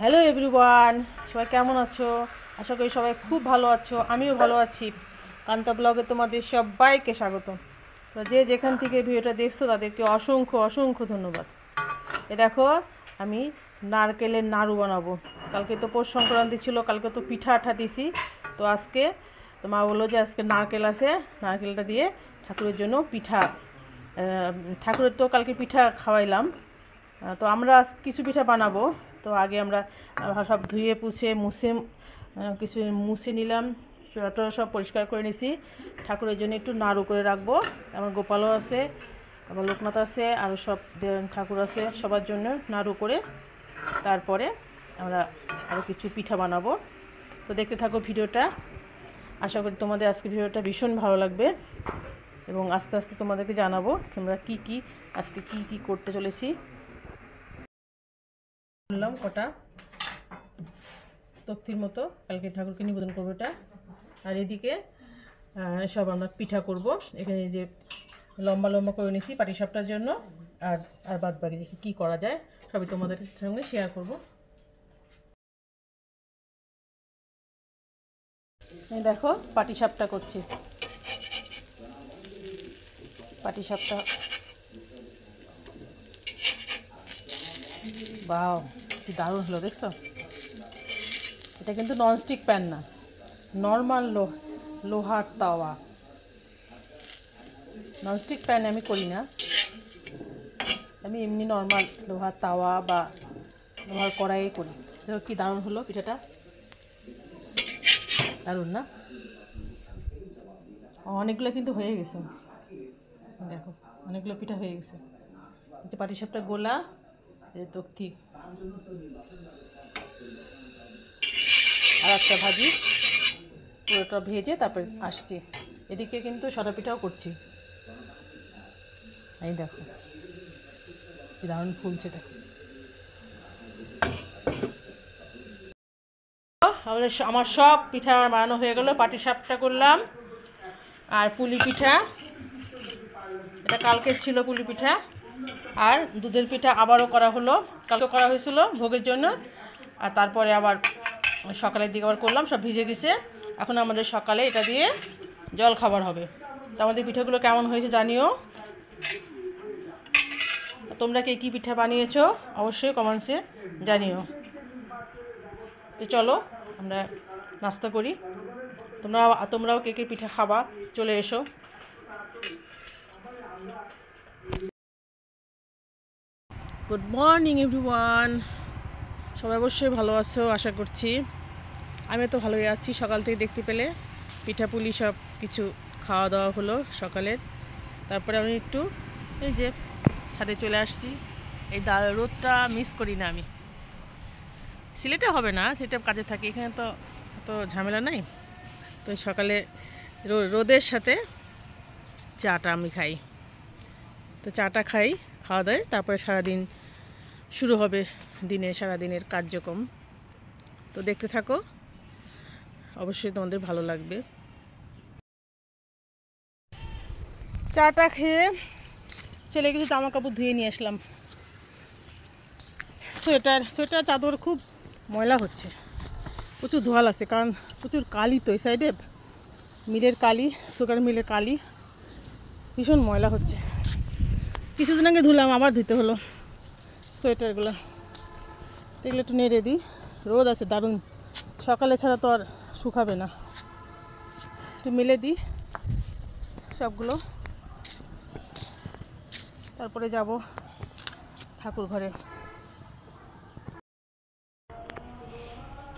Hello everyone, সবাই কেমন আছো? আশা করি সবাই খুব ভালো আছো। আমিও ভালো আছি। কান্তা ব্লগে তোমাদের সবাইকে স্বাগত। তো যে যেখান থেকে ভিডিওটা দেখছো তাদেরকে অসংখ্য অসংখ্য ধন্যবাদ। এ দেখো, আমি নারকেলের নাড়ু বানাবো। কালকে তো পৌষ সংক্রান্তি ছিল, কালকে তো পিঠা আঠা দিছি। তো আজকে তো মা বললো যে আজকে নারকেল আছে, নারকেলটা দিয়ে ঠাকুরের জন্য পিঠা, ঠাকুরের তো কালকে পিঠা খাওয়াইলাম। তো আমরা কিছু পিঠা বানাবো। তো আগে আমরা সব ধুয়ে পুছে মুছে কিছু মুছে নিলাম, চুলাটা সব পরিষ্কার করে নিছি। ঠাকুরের জন্য একটু নাড়ু করে রাখবো। আমার গোপালও আছে, আমার লোকনাথ আছে, আরও সব ঠাকুর আছে, সবার জন্য নাড়ু করে তারপরে আমরা আরও কিছু পিঠা বানাবো। তো দেখতে থাকো ভিডিওটা। আশা করি তোমাদের আজকে ভিডিওটা ভীষণ ভালো লাগবে এবং আস্তে আস্তে তোমাদেরকে জানাবো আমরা আজকে কি করতে চলেছি। বললাম কটা তক্তির মতো কালকে ঠাকুরকে নিবেদন করবো এটা। আর এদিকে সব আমরা পিঠা করব। এখানে যে লম্বা লম্বা করে নিয়েছি পাটিসাপটার জন্য, আর আর বাদ বাকি দেখি কী করা যায় সবই তোমাদের সঙ্গে শেয়ার করব। এই দেখো পাটিসাপটা করছি। পাটিসাপটা বাও, কি দারুণ হলো দেখছো। এটা কিন্তু ননস্টিক প্যান না, নর্মাল লোহার তাওয়া। ননস্টিক প্যান আমি করি না, আমি এমনি নর্মাল লোহার তাওয়া বা লোহার কড়াইয়ে করি। দেখো কি দারুণ হলো পিঠাটা, দারুণ না? অনেকগুলো কিন্তু হয়ে গেছে, দেখো অনেকগুলো পিঠা হয়ে গেছে। যে পাটিসাপটা গোলা, এই তক্তি আর একটা ভাজি, পুরোটা ভেজে তারপরে আসছি। এদিকে কিন্তু সরা পিঠাও করছি। এই দেখো কি দারুণ ফুলছে। দেখো আমার সব পিঠা বানানো হয়ে গেল। পাটিসাপটা করলাম আর পুলি পিঠা, এটা কালকের ছিল পুলি পিঠা। আর দুধের পিঠা আবারও করা হলো, কালকে করা হয়েছিল ভোগের জন্য। আর তারপরে আবার সকালের দিকে আবার করলাম, সব ভিজে গেছে। এখন আমাদের সকালে এটা দিয়ে জল খাবার হবে। তো আমাদের পিঠাগুলো কেমন হয়েছে জানিও। তোমরা কে কী পিঠা বানিয়েছো অবশ্যই কমেন্টসে জানিও। তো চলো আমরা নাস্তা করি। তোমরাও কে কে পিঠা খাবা চলে এসো। গুড মর্নিং এভরিওয়ান, সবাই অবশ্যই ভালো আছো আশা করছি। আমি তো ভালোই আছি। সকাল থেকে দেখতে পেলে পিঠাপুলি সব কিছু খাওয়া দাওয়া হলো সকালের। তারপরে আমি একটু এই যে ছাদে চলে আসছি। এই রোদটা মিস করি না আমি। সিলেটে হবে না, সেটা কাজে থাকি, এখানে তো অত ঝামেলা নাই। তো সকালে রোদের সাথে চাটা আমি খাই। তো চাটা খাই, খাওয়া দাওয়া, তারপরে সারাদিন শুরু হবে, সারাদিনের কার্যক্রম। তো দেখতে থাকো, অবশ্যই তোমাদের ভালো লাগবে। চাটা খেয়ে ছেলে কিছু জামা কাপড় ধুয়ে নিয়ে আসলাম। সোয়েটার চাদর খুব ময়লা হচ্ছে, প্রচুর ধোয়া লাগছে, কারণ প্রচুর কালি তো এই সাইডে, মিলের কালি, সুগার মিলের কালি, ভীষণ ময়লা হচ্ছে। কিছুদিন আগে ধুলাম, আবার ধুতে হলো সোয়েটারগুলো। এগুলো একটু নেড়ে দিই, রোদ আছে দারুণ, সকালে ছাড়া তো আর শুকাবে না। একটু মেলে দিই সবগুলো, তারপরে যাব ঠাকুর ঘরে।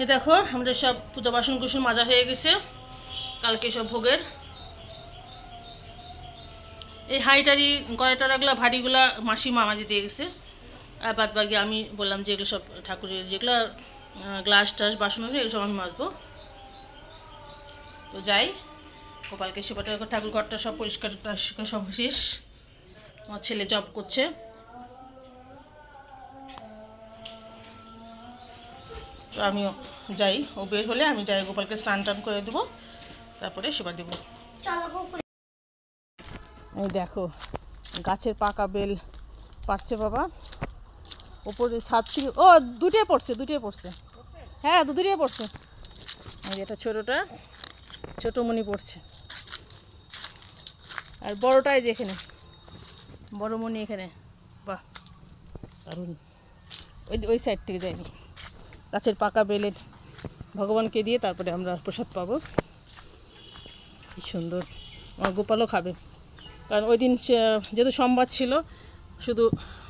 এই দেখো আমাদের সব পূজা বাসন কুসন মাজা হয়ে গেছে কালকে সব ভোগের। এই হাঁড়িটারি কড়াইটারাগুলো ভারীগুলা মাসিমা মাঝে দিয়ে গেছে, আর বাদ বাকি আমি বললাম যে এগুলো সব ঠাকুরের যেগুলো গ্লাস টাস বাসন আছে এগুলো সব আমি মাজবো। তো যাই, গোপালকে সেবাটা ঠাকুর ঘরটা সব পরিষ্কার সব শেষ। আমার ছেলে জব করছে, তো আমিও যাই, ও বের হলে আমি যাই, গোপালকে স্নান টান করে দেবো, তারপরে সেবা দেবো। এই দেখো গাছের পাকা বেল পারছে বাবা, ওপরে ছাদ থেকে ও দুটোই পড়ছে হ্যাঁ দুটোই পড়ছে। এটা ছোটোটা ছোটো মনি পড়ছে আর বড়টাই যেখানে বড় মনি এখানে। বাহ দারুণ। ওই সাইড থেকে যায়নি। গাছের পাকা বেলের ভগবানকে দিয়ে তারপরে আমরা প্রসাদ পাবো। কি সুন্দর। আমার গোপালও খাবে, কারণ ওই দিন যেহেতু সোমবার ছিল শুধু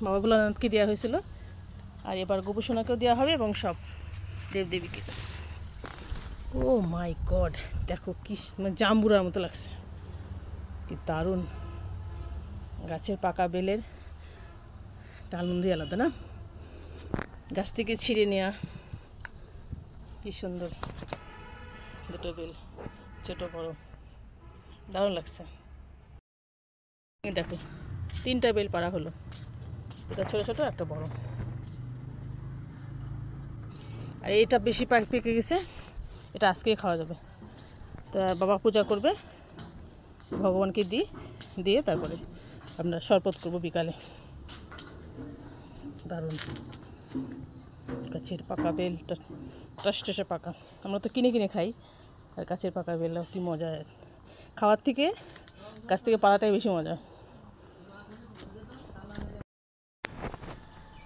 বাবা ভোলানাথকে দেওয়া হয়েছিল, আর এবার গোপুসোনাকেও দেওয়া হবে এবং সব দেবদেবীকে। ও মাই গড, দেখো কি জাম্বুরার মতো লাগছে, কি দারুণ। গাছের পাকা বেলের আনন্দই আলাদা না, গাছ থেকে ছিঁড়ে নেওয়া। কি সুন্দর দুটো বেল, ছোটো বড়, দারুণ লাগছে। দেখো 3টা বেল পাড়া হলো, এটা ছোটো ছোটো একটা বড়। আর এইটা বেশি পেকে গেছে, এটা আজকেই খাওয়া যাবে। তো বাবা পূজা করবে, ভগবানকে দিয়ে তারপরে আমরা শরবত করবো বিকালে। দারুণ। গাছের পাকা বেল টসটসে পাকা, আমরা তো কিনে খাই, আর গাছের পাকা বেল কি মজা, খাওয়ার থেকে গাছ থেকে পাড়াটাই বেশি মজা।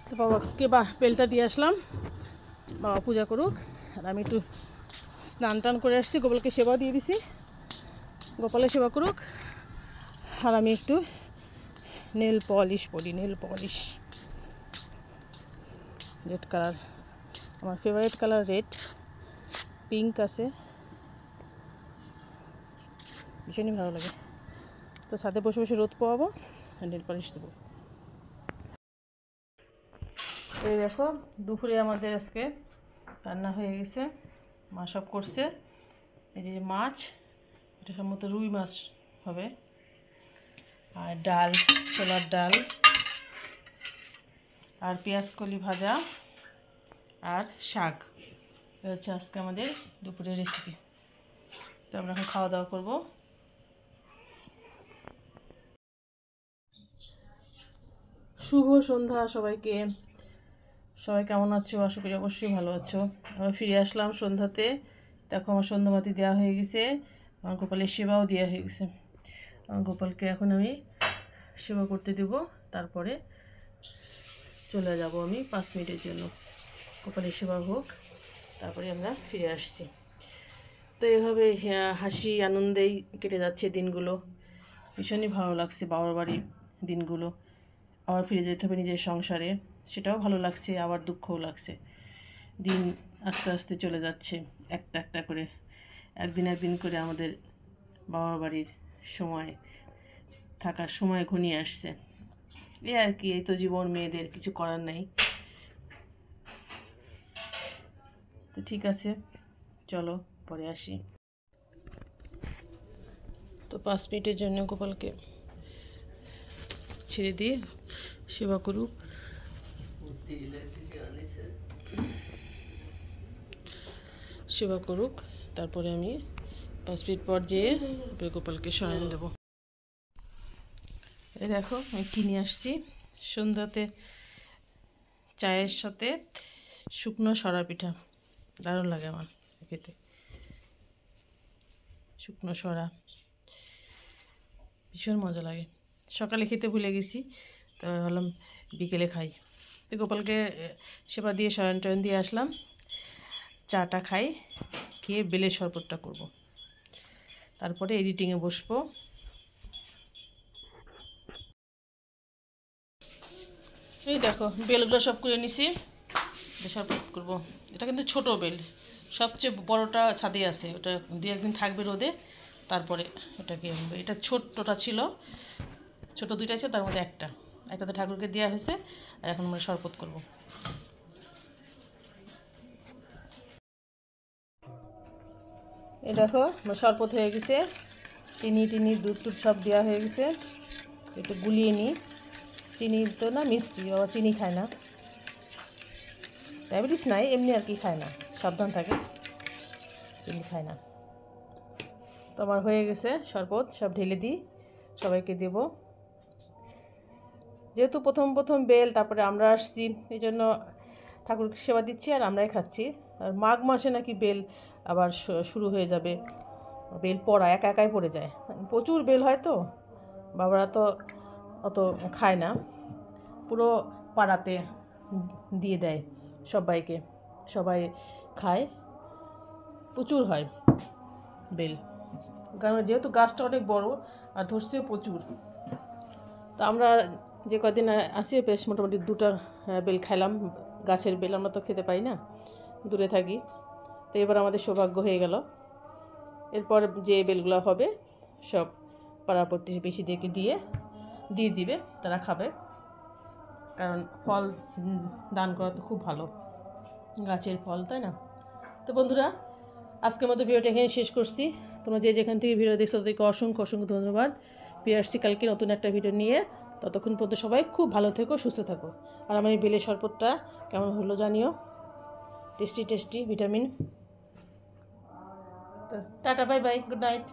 তো বাবাকে বেলটা দিয়ে আসলাম, বাবা পূজা করুক, আর আমি একটু স্নান টান করে আসছি, গোপালকে সেবা দিয়ে দিছি, গোপালের সেবা করুক। আর আমি একটু নেল পলিশ পরি, নেল পলিশ রেড কালার, আমার ফেভারিট কালার রেড, পিঙ্ক আছে, ভীষণই ভালো লাগে। তো ছাদে বসে বসে রোদ পোয়াবো আর নেল পলিশ দেবো। এই দেখো দুপুরে আমাদের আজকে রান্না হয়ে গেছে, মা সব করছে। এই যে মাছ, এটা সম্ভবত রুই মাছ হবে, আর ডাল, ছোলার ডাল, আর পেঁয়াজ কলি ভাজা, আর শাক। এটা হচ্ছে আজকে আমাদের দুপুরের রেসিপি। তো আমরা এখন খাওয়া দাওয়া করবো। শুভ সন্ধ্যা সবাইকে। সবাই কেমন আছো? আশা করি অবশ্যই ভালো আছো। আমি ফিরে আসলাম সন্ধ্যাতে, দেখো আমার সন্ধ্যাবাতি দেওয়া হয়ে গেছে, আমার গোপালের সেবাও দেওয়া হয়ে গেছে। আমার গোপালকে এখন আমি সেবা করতে দেব, তারপরে চলে যাব আমি 5 মিনিটের জন্য, গোপালের সেবা হোক, তারপরে আমরা ফিরে আসছি। তো এভাবে হাসি আনন্দেই কেটে যাচ্ছে দিনগুলো, ভীষণই ভালো লাগছে বাবার বাড়ির দিনগুলো। আবার ফিরে যেতে হবে নিজের সংসারে, সেটাও ভালো লাগছে, আবার দুঃখও লাগছে। দিন আস্তে আস্তে চলে যাচ্ছে একটা একটা করে, একদিন করে আমাদের বাবার বাড়ির সময় থাকার সময় ঘনিয়ে আসছে। এই আর কি, এই তো জীবন, মেয়েদের কিছু করার নাই। তো ঠিক আছে, চলো পরে আসি। তো 5 মিনিটের জন্য গোপালকে ছেড়ে দিয়ে সেবা করুক। সেবা করুক, তারপরে আমি 5 মিনিট পর যেয়ে গোপালকে শয়ন দেব। এই দেখো আমি কিনে আসছি সন্ধ্যাতে চায়ের সাথে শুকনো সরা পিঠা, দারুণ লাগে আমার খেতে। শুকনো সরা ভীষণ মজা লাগে, সকালে খেতে ভুলে গেছি, তো ভাবলাম বিকেলে খাই। তো গোপালকে সেবা দিয়ে শয়ন টয়ন দিয়ে আসলাম, চাটা খাই, খেয়ে বেলের শরবতটা করব, তারপরে এডিটিংয়ে বসবো। এই দেখো বেলগুলো সব করে নিছি, শরবত করবো। এটা কিন্তু ছোট বেল, সবচেয়ে বড়টা ছাদে আছে, ওটা 2-1 দিন থাকবে রোদে, তারপরে ওটাকে আনবে। এটা ছোট্টটা ছিল, ছোট 2টা ছিল, তার মধ্যে একটাতে ঠাকুরকে দেওয়া হয়েছে, আর এখন আমরা শরবত করবো। এই দেখো আমার শরবত হয়ে গেছে, চিনি দুধ সব দেওয়া হয়ে গেছে। একটু গুলিয়ে নিই, চিনি তো না মিষ্টি, বাবা চিনি খায় না, ডায়াবেটিস নাই, এমনি আর কি খায় না, সাবধান থাকে, চিনি খায় না। তো আমার হয়ে গেছে শরবত, সব ঢেলে দিই, সবাইকে দেব। যেহেতু প্রথম প্রথম বেল, তারপরে আমরা আসছি, এই জন্য ঠাকুরকে সেবা দিচ্ছি আর আমরাই খাচ্ছি। আর মাঘ মাসে নাকি বেল আবার শুরু হয়ে যাবে, বেল পড়া একা একাই পড়ে যায়, প্রচুর বেল হয় তো, বাবারা তো অত খায় না, পুরো পাড়াতে দিয়ে দেয় সবাইকে, সবাই খায়, প্রচুর হয় বেল, কারণ যেহেতু গাছটা অনেক বড় আর ধরছেও প্রচুর। তো আমরা যে কদিন আসি বেশ মোটামুটি 2টা বেল খাইলাম, গাছের বেল, আমরা তো খেতে পাই না, দূরে থাকি। তো এবার আমাদের সৌভাগ্য হয়ে গেল। এরপর যে বেলগুলো হবে সব পাড়া প্রতিবেশীদেরকে দিয়ে দিবে, তারা খাবে, কারণ ফল দান করা তো খুব ভালো, গাছের ফল, তাই না? তো বন্ধুরা, আজকের মতো ভিডিওটা এখানে শেষ করছি। তোমরা যে যেখান থেকে ভিডিও দেখছো তাদেরকে অসংখ্য অসংখ্য ধন্যবাদ। ফিরে আসছি কালকে নতুন একটা ভিডিও নিয়ে। ততক্ষণ পর্যন্ত সবাই খুব ভালো থেকো, সুস্থ থাকো। আর আমার এই বেলের শরবতটা কেমন হলো জানিও, টেস্টি টেস্টি ভিটামিন। তো tata, bye bye, good night.